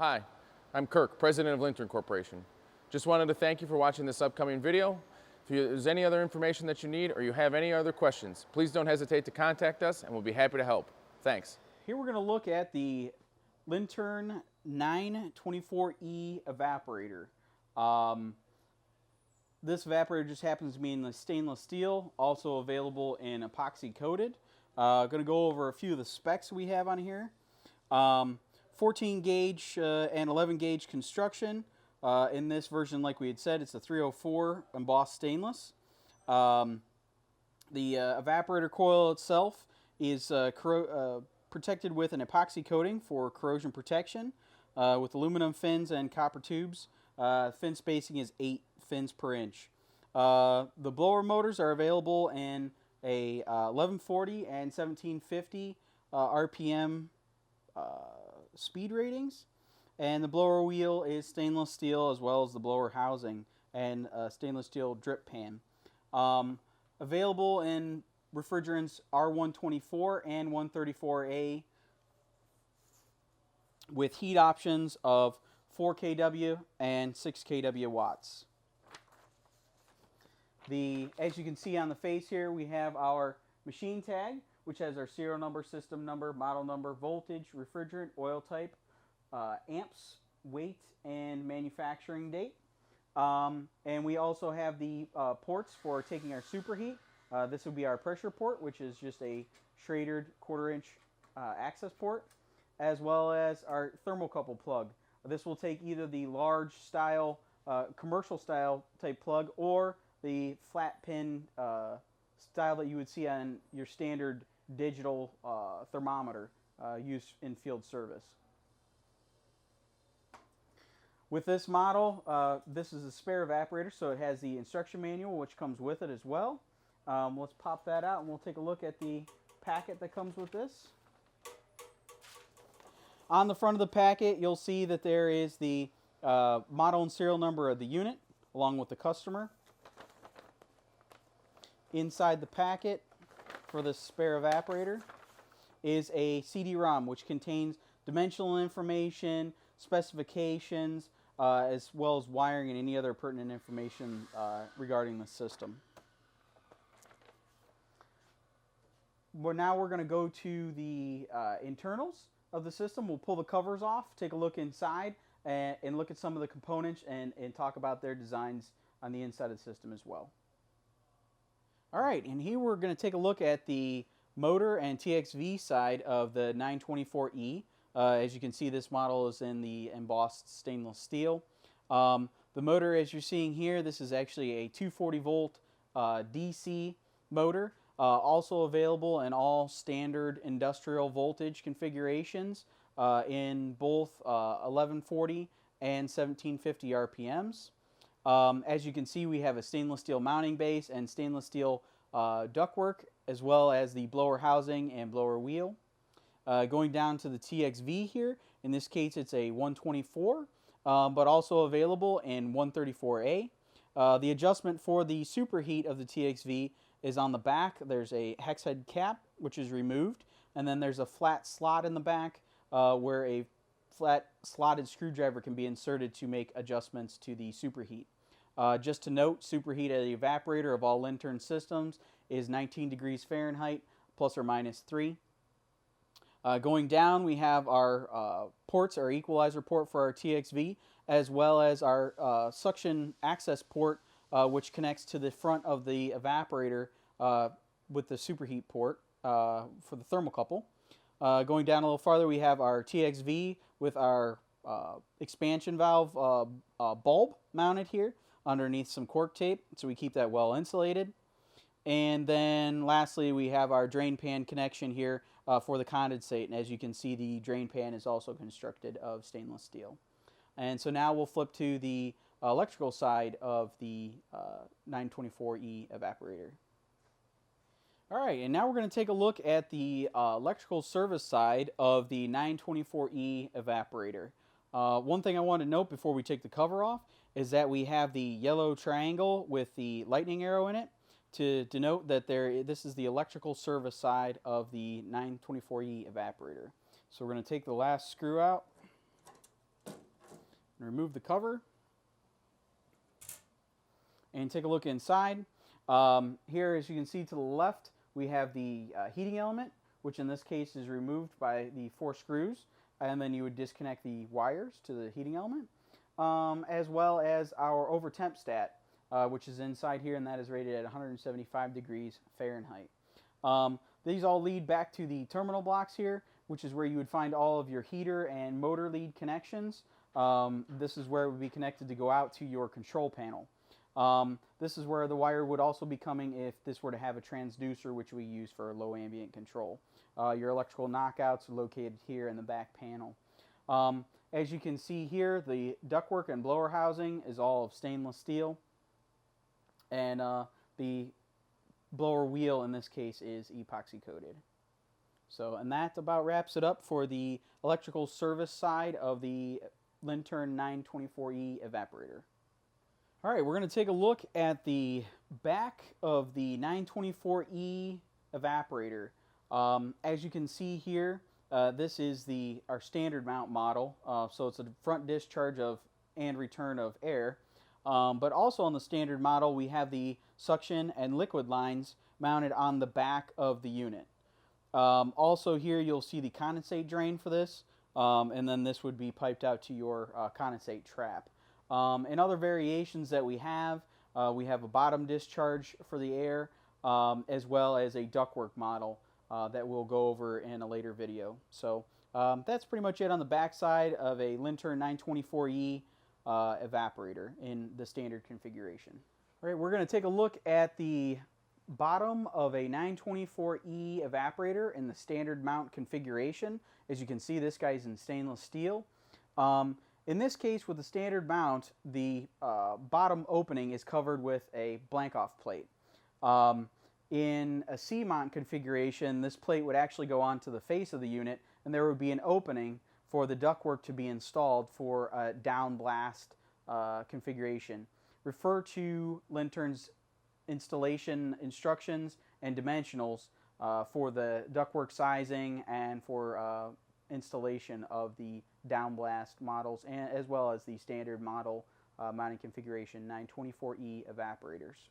Hi, I'm Kirk, President of Lintern Corporation. Just wanted to thank you for watching this upcoming video. If there's any other information that you need or you have any other questions, please don't hesitate to contact us and we'll be happy to help. Thanks. Here we're going to look at the Lintern 924E evaporator. This evaporator just happens to be in the stainless steel, also available in epoxy coated. Going to go over a few of the specs we have on here. 14 gauge and 11 gauge construction. In this version, like we had said, it's a 304 embossed stainless. The evaporator coil itself is protected with an epoxy coating for corrosion protection with aluminum fins and copper tubes. Fin spacing is 8 fins per inch. The blower motors are available in a 1140 and 1750 RPM speed ratings. And the blower wheel is stainless steel, as well as the blower housing and stainless steel drip pan. Available in refrigerants R124 and 134A with heat options of 4 kW and 6 kW watts. As you can see on the face here, we have our machine tag, which has our serial number, system number, model number, voltage, refrigerant, oil type, amps, weight, and manufacturing date. And we also have the ports for taking our superheat. This would be our pressure port, which is just a Schradered 1/4 inch access port, as well as our thermocouple plug. This will take either the large style, commercial style type plug, or the flat pin style that you would see on your standard digital thermometer used in field service. With this model, this is a spare evaporator, so it has the instruction manual, which comes with it as well. Let's pop that out and we'll take a look at the packet that comes with this. On the front of the packet, you'll see that there is the model and serial number of the unit, along with the customer. Inside the packet for this spare evaporator is a CD-ROM, which contains dimensional information, specifications, as well as wiring and any other pertinent information regarding the system. Now we're going to go to the internals of the system. We'll pull the covers off, take a look inside, and look at some of the components and talk about their designs on the inside of the system as well. All right, and here we're going to take a look at the motor and TXV side of the 924E. As you can see, this model is in the embossed stainless steel. The motor, as you're seeing here, this is actually a 240 volt DC motor, also available in all standard industrial voltage configurations in both 1140 and 1750 RPMs. As you can see, we have a stainless steel mounting base and stainless steel ductwork, as well as the blower housing and blower wheel. Going down to the TXV here, in this case it's a 124, but also available in 134A. The adjustment for the superheat of the TXV is on the back. There's a hex head cap, which is removed, and then there's a flat slot in the back where a flat slotted screwdriver can be inserted to make adjustments to the superheat. Just to note, superheat of the evaporator of all Lintern systems is 19 degrees Fahrenheit, plus or minus 3. Going down, we have our ports, our equalizer port for our TXV, as well as our suction access port, which connects to the front of the evaporator with the superheat port for the thermocouple. Going down a little farther, we have our TXV with our expansion valve bulb mounted here underneath some cork tape, so we keep that well insulated. And then lastly, we have our drain pan connection here for the condensate, and as you can see, the drain pan is also constructed of stainless steel. And so now we'll flip to the electrical side of the 924E evaporator. Alright, and now we're going to take a look at the electrical service side of the 924E evaporator. One thing I want to note before we take the cover off is that we have the yellow triangle with the lightning arrow in it to denote that this is the electrical service side of the 924E evaporator. So we're going to take the last screw out. remove the cover and take a look inside. Here, as you can see to the left, we have the heating element, which in this case is removed by the 4 screws, and then you would disconnect the wires to the heating element, as well as our over temp stat, which is inside here, and that is rated at 175 degrees Fahrenheit. These all lead back to the terminal blocks here, which is where you would find all of your heater and motor lead connections. This is where it would be connected to go out to your control panel. This is where the wire would also be coming if this were to have a transducer, which we use for low ambient control. Your electrical knockouts are located here in the back panel. As you can see here, the ductwork and blower housing is all of stainless steel, and the blower wheel in this case is epoxy coated. So, and that about wraps it up for the electrical service side of the Linturn 924E evaporator. All right, we're going to take a look at the back of the 924E evaporator. As you can see here, this is our standard mount model. So it's a front discharge and return of air. But also on the standard model, we have the suction and liquid lines mounted on the back of the unit. Also here, you'll see the condensate drain for this, and then this would be piped out to your condensate trap. In other variations that we have a bottom discharge for the air, as well as a ductwork model that we'll go over in a later video. So that's pretty much it on the back side of a Linturn 924E evaporator in the standard configuration. All right, we're going to take a look at the bottom of a 924E evaporator in the standard mount configuration. As you can see, this guy's in stainless steel. In this case, with the standard mount, the bottom opening is covered with a blank-off plate. In a C-mount configuration, this plate would actually go onto the face of the unit, and there would be an opening for the ductwork to be installed for a down blast configuration. Refer to Linturn's installation instructions and dimensionals for the ductwork sizing and for installation of the downblast models, and as well as the standard model mounting configuration 924E evaporators.